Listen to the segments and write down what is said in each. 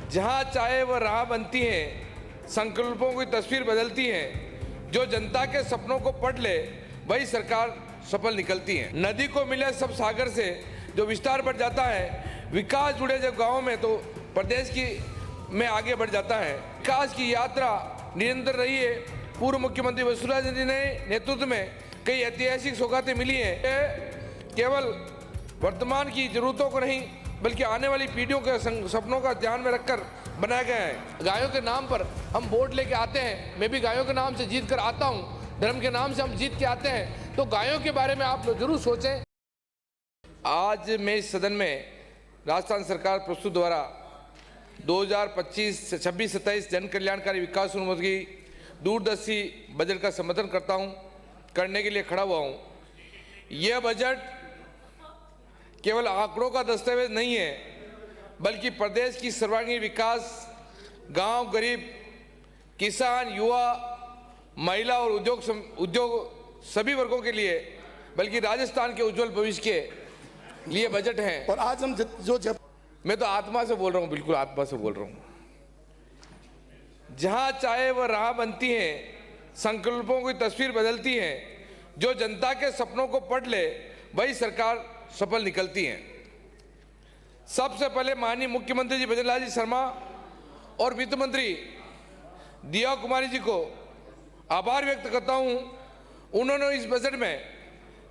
जहां चाहे वह राह बनती हैं, संकल्पों की तस्वीर बदलती हैं। जो जनता के सपनों को पढ़ ले वही सरकार सफल निकलती है। नदी को मिले सब सागर से जो विस्तार बढ़ जाता है, विकास जुड़े जब गाँव में तो प्रदेश की में आगे बढ़ जाता है। विकास की यात्रा निरंतर रही है। पूर्व मुख्यमंत्री वसुंधरा जी ने नेतृत्व में कई ऐतिहासिक सौगातें मिली हैं। केवल वर्तमान की जरूरतों को नहीं बल्कि आने वाली पीढ़ियों के सपनों का ध्यान में रखकर बनाया गया है। गायों के नाम पर हम वोट लेके आते हैं। मैं भी गायों के नाम से जीत कर आता हूँ। धर्म के नाम से हम जीत के आते हैं। तो गायों के बारे में आप लोग जरूर सोचें। आज मैं इस सदन में राजस्थान सरकार प्रस्तुत द्वारा 2025-26-27 जन कल्याणकारी विकास उन्मुखी दूरदर्शी बजट का समर्थन करने के लिए खड़ा हुआ हूँ। यह बजट केवल आंकड़ों का दस्तावेज नहीं है बल्कि प्रदेश की सर्वांगीण विकास, गांव, गरीब, किसान, युवा, महिला और उद्योग सभी वर्गों के लिए बल्कि राजस्थान के उज्जवल भविष्य के लिए बजट है। और आज हम मैं तो आत्मा से बोल रहा हूँ, बिल्कुल आत्मा से बोल रहा हूँ। जहां चाहे वह राह बनती हैं, संकल्पों की तस्वीर बदलती हैं। जो जनता के सपनों को पढ़ ले वही सरकार सफल निकलती है। सबसे पहले माननीय मुख्यमंत्री जी भजनलाल जी शर्मा और वित्त मंत्री दिया कुमारी जी को आभार व्यक्त करता हूं। उन्होंने इस बजट में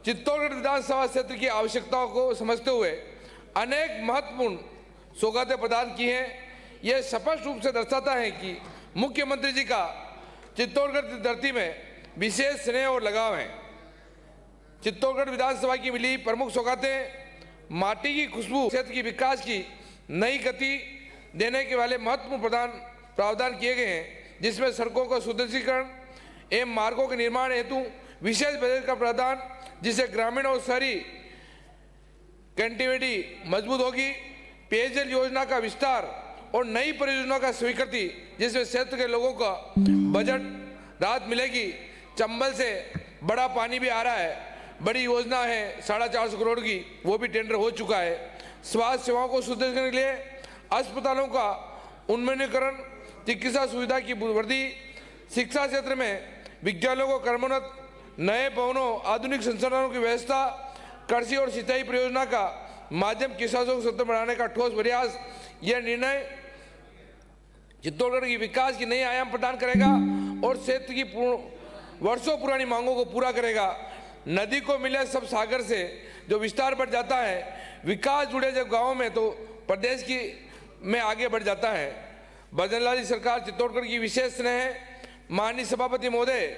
चित्तौड़गढ़ विधानसभा क्षेत्र की आवश्यकताओं को समझते हुए अनेक महत्वपूर्ण सौगातें प्रदान की हैं। यह स्पष्ट रूप से दर्शाता है कि मुख्यमंत्री जी का चित्तौड़गढ़ की धरती में विशेष स्नेह और लगाव है। चित्तौड़गढ़ विधानसभा की मिली प्रमुख सौगातें माटी की खुशबू, क्षेत्र की विकास की नई गति देने के वाले महत्वपूर्ण प्रावधान किए गए हैं, जिसमें सड़कों का सुदृढ़ीकरण एवं मार्गों के निर्माण हेतु विशेष बजट का प्रावधान, जिससे ग्रामीण और शहरी कनेक्टिविटी मजबूत होगी। पेयजल योजना का विस्तार और नई परियोजना का स्वीकृति, जिसमें क्षेत्र के लोगों का बजट राहत मिलेगी। चंबल से बड़ा पानी भी आ रहा है, बड़ी योजना है 450 करोड़ की, वो भी टेंडर हो चुका है। स्वास्थ्य सेवाओं को सुदृढ़ करने के लिए अस्पतालों का उन्नयनीकरण, चिकित्सा सुविधा की वृद्धि, शिक्षा क्षेत्र में विद्यालयों को क्रमोन्नत, नए भवनों, आधुनिक संसाधनों की व्यवस्था, कृषि और सिंचाई परियोजना का माध्यम किसानों को सशक्त बनाने का ठोस प्रयास। यह निर्णय चित्तौड़गढ़ की विकास की नई आयाम प्रदान करेगा और क्षेत्र की वर्षों पुरानी मांगों को पूरा करेगा। नदी को मिले सब सागर से जो विस्तार बढ़ जाता है, विकास जुड़े जब गाँव में तो प्रदेश की में आगे बढ़ जाता है। भजनलाल जी सरकार चित्तौड़गढ़ की विशेष स्नेह है। माननीय सभापति महोदय,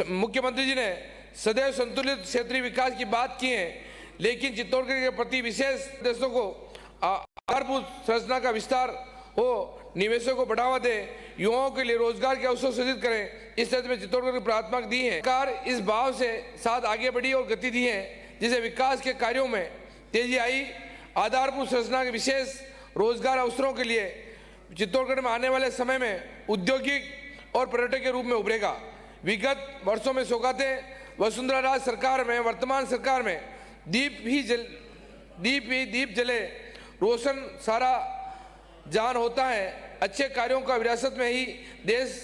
मुख्यमंत्री जी ने सदैव संतुलित क्षेत्रीय विकास की बात की है, लेकिन चित्तौड़गढ़ के प्रति विशेष देशों को आधारभूत संरचना का विस्तार हो, निवेशों को बढ़ावा दे, युवाओं के लिए रोजगार के अवसर सृजित करें। इस तरह में चित्तौड़गढ़ की प्राथमिकता दी है। सरकार इस भाव से साथ आगे बढ़ी और गति दी है, जिसे विकास के कार्यों में तेजी आई। आधारभूत संरचना के विशेष रोजगार अवसरों के लिए चित्तौड़गढ़ में आने वाले समय में औद्योगिक और पर्यटक के रूप में उभरेगा। विगत वर्षों में सौगातें वसुंधरा राज सरकार में, वर्तमान सरकार में दीप जले रोशन सारा जान होता है। अच्छे कार्यों का विरासत में ही देश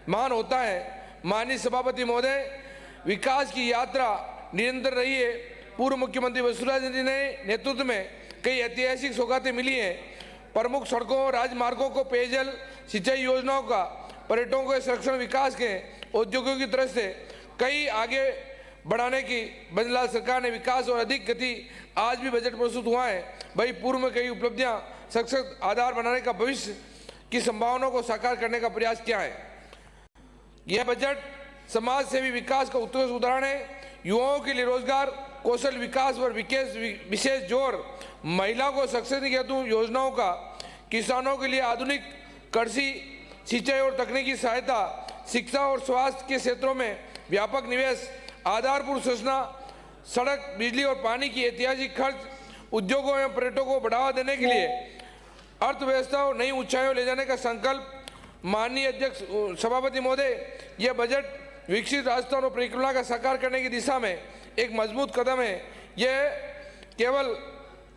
महान होता है। माननीय सभापति महोदय, विकास की यात्रा निरंतर रही है। पूर्व मुख्यमंत्री वसुंधरा जी ने नेतृत्व में कई ऐतिहासिक सौगातें मिली हैं। प्रमुख सड़कों, राजमार्गों को पेयजल, सिंचाई योजनाओं का, पर्यटकों के संरक्षण, विकास के, उद्योगों की तरफ से कई आगे बढ़ाने की भजनलाल सरकार ने विकास और अधिक गति आज भी बजट प्रस्तुत हुआ है। भाई पूर्व में कई उपलब्धियां सशक्त आधार बनाने का, भविष्य की संभावनाओं को साकार करने का प्रयास किया है। यह बजट समाज सेवी विकास का उत्कृष्ट उदाहरण है। युवाओं के लिए रोजगार, कौशल विकास पर विशेष जोर, महिलाओं को सशक्त हेतु योजनाओं का, किसानों के लिए आधुनिक कृषि, सिंचाई और तकनीकी सहायता, शिक्षा और स्वास्थ्य के क्षेत्रों में व्यापक निवेश, आधारभूत संरचना, सड़क, बिजली और पानी की ऐतिहासिक खर्च, उद्योगों एवं पर्यटकों को बढ़ावा देने के लिए अर्थव्यवस्था और नई ऊंचाइयों ले जाने का संकल्प। माननीय अध्यक्ष सभापति महोदय, यह बजट विकसित राजस्थान और परिकल्पना का साकार करने की दिशा में एक मजबूत कदम है। यह केवल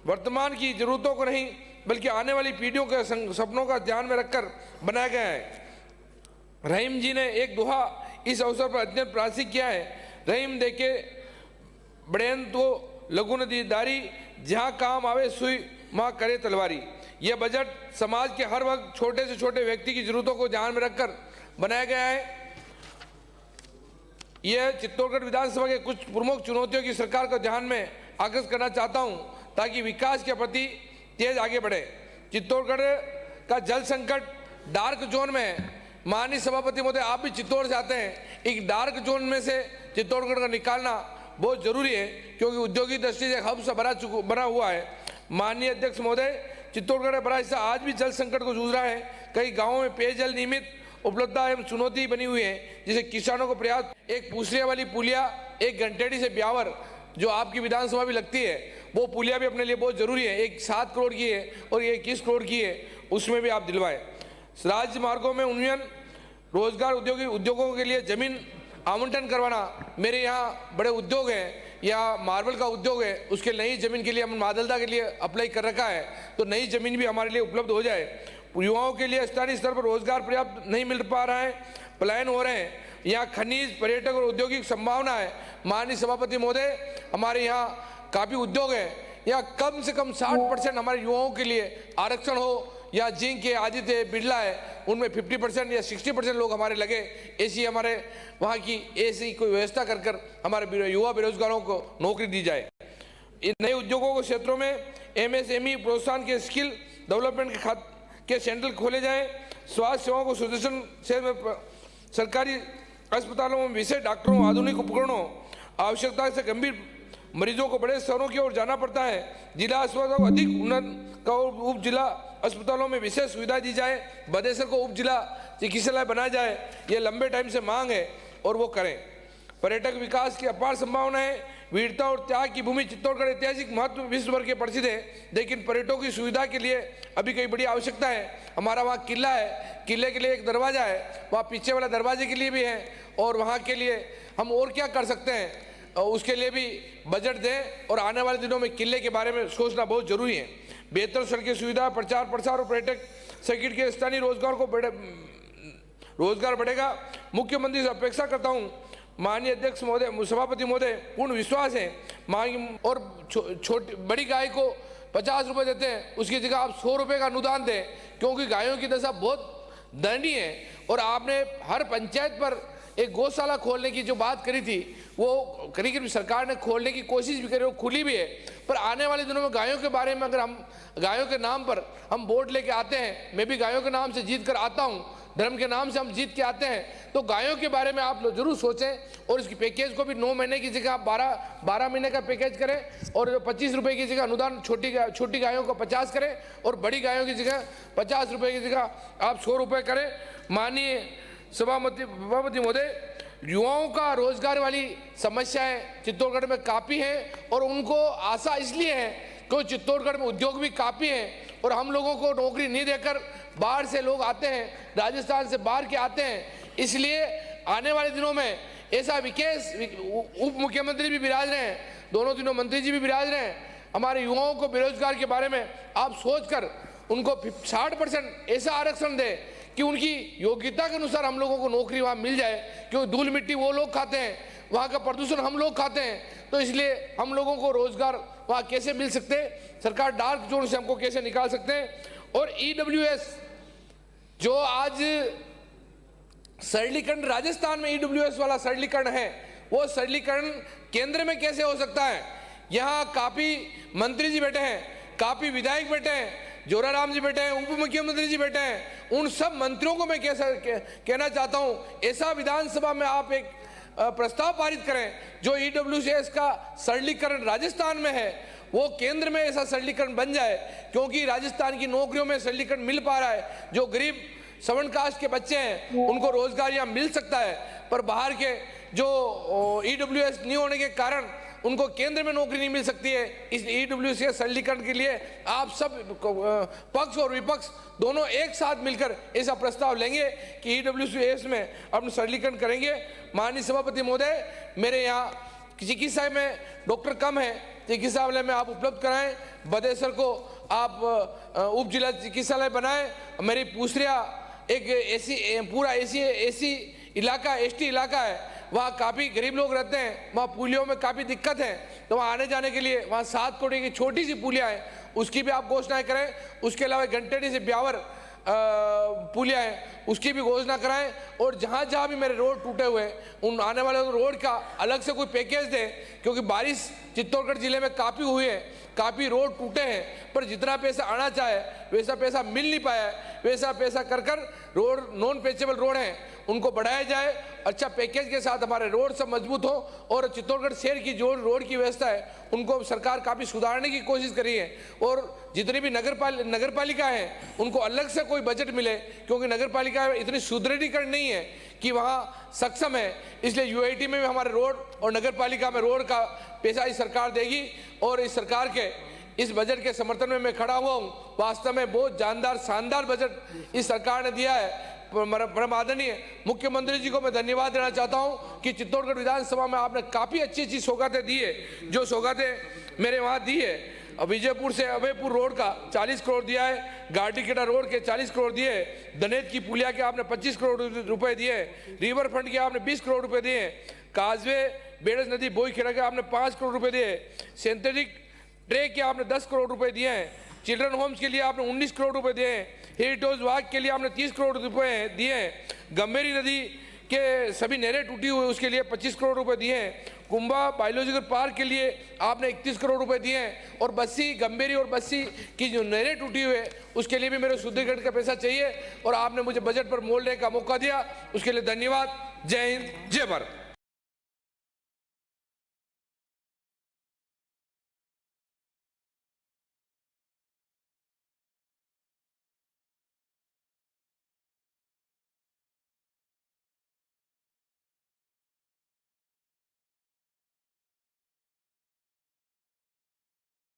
वर्तमान की जरूरतों को नहीं बल्कि आने वाली पीढ़ियों के सपनों का ध्यान में रखकर बनाया गया है। रहीम जी ने एक दोहा इस अवसर पर अत्यंत प्रासंगिक किया है, रहीम देखे बड़ेन तो लघु न दीदारी, जहाँ काम आवे सुई माँ करे तलवारी। यह बजट समाज के हर वक्त छोटे से छोटे व्यक्ति की जरूरतों को ध्यान में रखकर बनाया गया है। यह चित्तौड़गढ़ विधानसभा के कुछ प्रमुख चुनौतियों की सरकार को ध्यान में आकर्षित करना चाहता हूं, ताकि विकास के प्रति तेज आगे बढ़े। चित्तौड़गढ़ का जल संकट डार्क जोन में है। माननीय सभापति महोदय, आप भी चित्तौड़ से आते हैं, एक डार्क जोन में से चित्तौड़गढ़ का निकालना बहुत जरूरी है, क्योंकि औद्योगिक दृष्टि से हब से बना हुआ है। माननीय अध्यक्ष महोदय, चित्तौड़गढ़ का बड़ा हिस्सा आज भी जल संकट को जूझ रहा है। कई गाँवों में पेयजल नियमित उपलब्धता एवं चुनौती बनी हुई है, जिसे किसानों को पर्याप्त एक पूसरे वाली पुलिया, एक घंटेड़ी से ब्यावर जो आपकी विधानसभा भी लगती है, वो पुलिया भी अपने लिए बहुत जरूरी है। एक 7 करोड़ की है और ये 21 करोड़ की है, उसमें भी आप दिलवाएं। राज्य मार्गों में उन्नयन, रोजगार, उद्योगों के लिए जमीन आवंटन करवाना। मेरे यहाँ बड़े उद्योग हैं, या मार्बल का उद्योग है, उसके नई जमीन के लिए हमने मादलदा के लिए अप्लाई कर रखा है, तो नई जमीन भी हमारे लिए उपलब्ध हो जाए। युवाओं के लिए स्थानीय स्तर पर रोजगार पर्याप्त नहीं मिल पा रहा है, पलायन हो रहे हैं। यहाँ खनिज, पर्यटक और औद्योगिक संभावना है। माननीय सभापति महोदय, हमारे यहाँ काफी उद्योग है, यहाँ कम से कम 60% हमारे युवाओं के लिए आरक्षण हो, या जिंक है, आदित्य, बिरला है, उनमें 50% या 60% लोग हमारे लगे, ऐसी हमारे वहाँ की ऐसी कोई व्यवस्था कर हमारे युवा बेरोजगारों को नौकरी दी जाए। इन नए उद्योगों के क्षेत्रों में MSME प्रोत्साहन के स्किल डेवलपमेंट के सेंटर खोले जाएं। स्वास्थ्य सेवाओं को सुदर्शन से सरकारी अस्पतालों में विशेष डॉक्टरों, आधुनिक उपकरणों, आवश्यकता से गंभीर मरीजों को बड़े शहरों की ओर जाना पड़ता है। जिला अस्पतालों को अधिक उन्नत और उप जिला अस्पतालों में विशेष सुविधा दी जाए। बदेसर को उप जिला चिकित्सालय बनाया जाए, ये लंबे टाइम से मांग है और वो करें। पर्यटक विकास की अपार संभावनाएं, वीरता और त्याग की भूमि चित्तौड़गढ़ ऐतिहासिक महत्व विश्व भर के प्रसिद्ध है, लेकिन पर्यटकों की सुविधा के लिए अभी कई बड़ी आवश्यकता है। हमारा वहाँ किला है, किले के लिए एक दरवाजा है, वहाँ पीछे वाला दरवाजे के लिए भी है, और वहाँ के लिए हम और क्या कर सकते हैं, उसके लिए भी बजट दें, और आने वाले दिनों में किले के बारे में सोचना बहुत जरूरी है। बेहतर सड़कें, सुविधा, प्रचार प्रसार और पर्यटक सर्किट के स्थानीय रोजगार बढ़ेगा। मुख्यमंत्री से अपेक्षा करता हूँ, माननीय अध्यक्ष महोदय, सभापति महोदय, पूर्ण विश्वास है और छोटी बड़ी गाय को 50 रुपए देते हैं, उसकी जगह आप 100 रुपए का अनुदान दें, क्योंकि गायों की दशा बहुत दयनीय है। और आपने हर पंचायत पर एक गौशाला खोलने की जो बात करी थी, वो करीब सरकार ने खोलने की कोशिश भी करी, वो खुली भी है। पर आने वाले दिनों में गायों के बारे में अगर हम गायों के नाम पर हम वोट लेके आते हैं, मैं भी गायों के नाम से जीत कर आता हूँ, धर्म के नाम से हम जीत के आते हैं, तो गायों के बारे में आप लोग जरूर सोचें। और इसकी पैकेज को भी 9 महीने की जगह आप 12 महीने का पैकेज करें, और 25 रुपए की जगह अनुदान छोटी गायों को 50 करें, और बड़ी गायों की जगह 50 रुपए की जगह आप 100 रुपए करें। माननीय सभापति महोदय, युवाओं का रोजगार वाली समस्याएं चित्तौड़गढ़ में काफ़ी हैं, और उनको आशा इसलिए है क्योंकि चित्तौड़गढ़ में उद्योग भी काफ़ी हैं, और हम लोगों को नौकरी नहीं देकर बाहर से लोग आते हैं, राजस्थान से बाहर के आते हैं। इसलिए आने वाले दिनों में ऐसा विकेश, उप मुख्यमंत्री भी विराज रहे हैं, दोनों तीनों मंत्री जी भी विराज रहे हैं, हमारे युवाओं को बेरोजगार के बारे में आप सोचकर उनको 60% ऐसा आरक्षण दे कि उनकी योग्यता के अनुसार हम लोगों को नौकरी वहाँ मिल जाए, क्योंकि धूल मिट्टी वो लोग खाते हैं, वहाँ का प्रदूषण हम लोग खाते हैं। तो इसलिए हम लोगों को रोजगार वहाँ कैसे मिल सकते हैं, सरकार डार्क जोन से हमको कैसे निकाल सकते हैं। और EWS जो आज सरलीकरण, राजस्थान में EWS वाला सरलीकरण है, वो सरलीकरण केंद्र में कैसे हो सकता है। यहाँ काफी मंत्री जी बैठे हैं, काफी विधायक बैठे हैं, जोराराम जी बैठे हैं, उप मुख्यमंत्री जी बैठे हैं, उन सब मंत्रियों को मैं कहना चाहता हूं, ऐसा विधानसभा में आप एक प्रस्ताव पारित करें जो EWS का सरलीकरण राजस्थान में है, वो केंद्र में ऐसा सरलीकरण बन जाए, क्योंकि राजस्थान की नौकरियों में सरलीकरण मिल पा रहा है। जो गरीब सवर्ण कास्ट के बच्चे हैं उनको रोजगार यहाँ मिल सकता है, पर बाहर के जो EWS नहीं होने के कारण उनको केंद्र में नौकरी नहीं मिल सकती है। इस EWS के सरलीकरण के लिए आप सब पक्ष और विपक्ष दोनों एक साथ मिलकर ऐसा प्रस्ताव लेंगे कि EWS में अपना सरलीकरण करेंगे। माननीय सभापति महोदय, मेरे यहाँ चिकित्सा में डॉक्टर कम है, चिकित्सालय में आप उपलब्ध कराएं, बदेसर को आप उप जिला चिकित्सालय बनाएं। मेरी पूसरिया एक पूरा एसी इलाका, एसटी इलाका है, वहाँ काफ़ी गरीब लोग रहते हैं, वहाँ पुलियों में काफ़ी दिक्कत है, तो वहाँ आने जाने के लिए वहाँ 7 करोड़ की छोटी सी पुलिया है, उसकी भी आप घोषणाएं करें। उसके अलावा घंटेडी से ब्यावर पुलिया है, उसकी भी घोषणा कराएं। और जहाँ जहाँ भी मेरे रोड टूटे हुए उन आने वाले रोड का अलग से कोई पैकेज दें, क्योंकि बारिश चित्तौड़गढ़ जिले में काफ़ी हुई है, काफ़ी रोड टूटे हैं, पर जितना पैसा आना चाहे वैसा पैसा मिल नहीं पाया है। वैसा पैसा कर रोड नॉन पेचेबल रोड हैं उनको बढ़ाया जाए, अच्छा पैकेज के साथ हमारे रोड सब मजबूत हो। और चित्तौड़गढ़ शहर की जो रोड की व्यवस्था है उनको सरकार काफ़ी सुधारने की कोशिश करी है। और जितनी भी नगर पालिका हैं उनको अलग से कोई बजट मिले, क्योंकि नगर पालिका इतनी सुदृढ़ीकरण नहीं है कि वहाँ सक्षम है, इसलिए यूआईटी में भी हमारे रोड और नगर पालिका में रोड का पैसा इस सरकार देगी। और इस सरकार के इस बजट के समर्थन में मैं खड़ा हुआ हूँ। वास्तव में बहुत जानदार शानदार बजट इस सरकार ने दिया है। परम आदरणीय मुख्यमंत्री जी को मैं धन्यवाद देना चाहता हूं कि चित्तौड़गढ़ विधानसभा में आपने काफ़ी अच्छी सौगातें दी है, जो सौगातें मेरे वहाँ दी है। विजयपुर से अभयपुर रोड का 40 करोड़ दिया है, गार्डीकेटा रोड के 40 करोड़ दिए, दनेत की पुलिया के आपने 25 करोड़ रुपए दिए, रिवर फ्रंट के आपने 20 करोड़ रुपए दिए, काजवे बेड़स नदी बोईखेड़ा के आपने 5 करोड़ रुपए दिए, सिंथेटिक ट्रैक के आपने 10 करोड़ रुपए दिए हैं, चिल्ड्रन होम्स के लिए आपने 19 करोड़ रुपए दिए हैं, हेरिटेज वाक के लिए आपने 30 करोड़ रुपए दिए हैं, गंभीरी नदी के सभी नहरें टूटी हुई उसके लिए 25 करोड़ रुपए दिए हैं, कुंभा बायोलॉजिकल पार्क के लिए आपने 31 करोड़ रुपए दिए हैं, और बस्सी गंभीरी और बस्सी की जो नहरें टूटी हुई है उसके लिए भी मेरे शुद्धिकरण का पैसा चाहिए। और आपने मुझे बजट पर मोड़ने का मौका दिया, उसके लिए धन्यवाद। जय हिंद, जय भारत।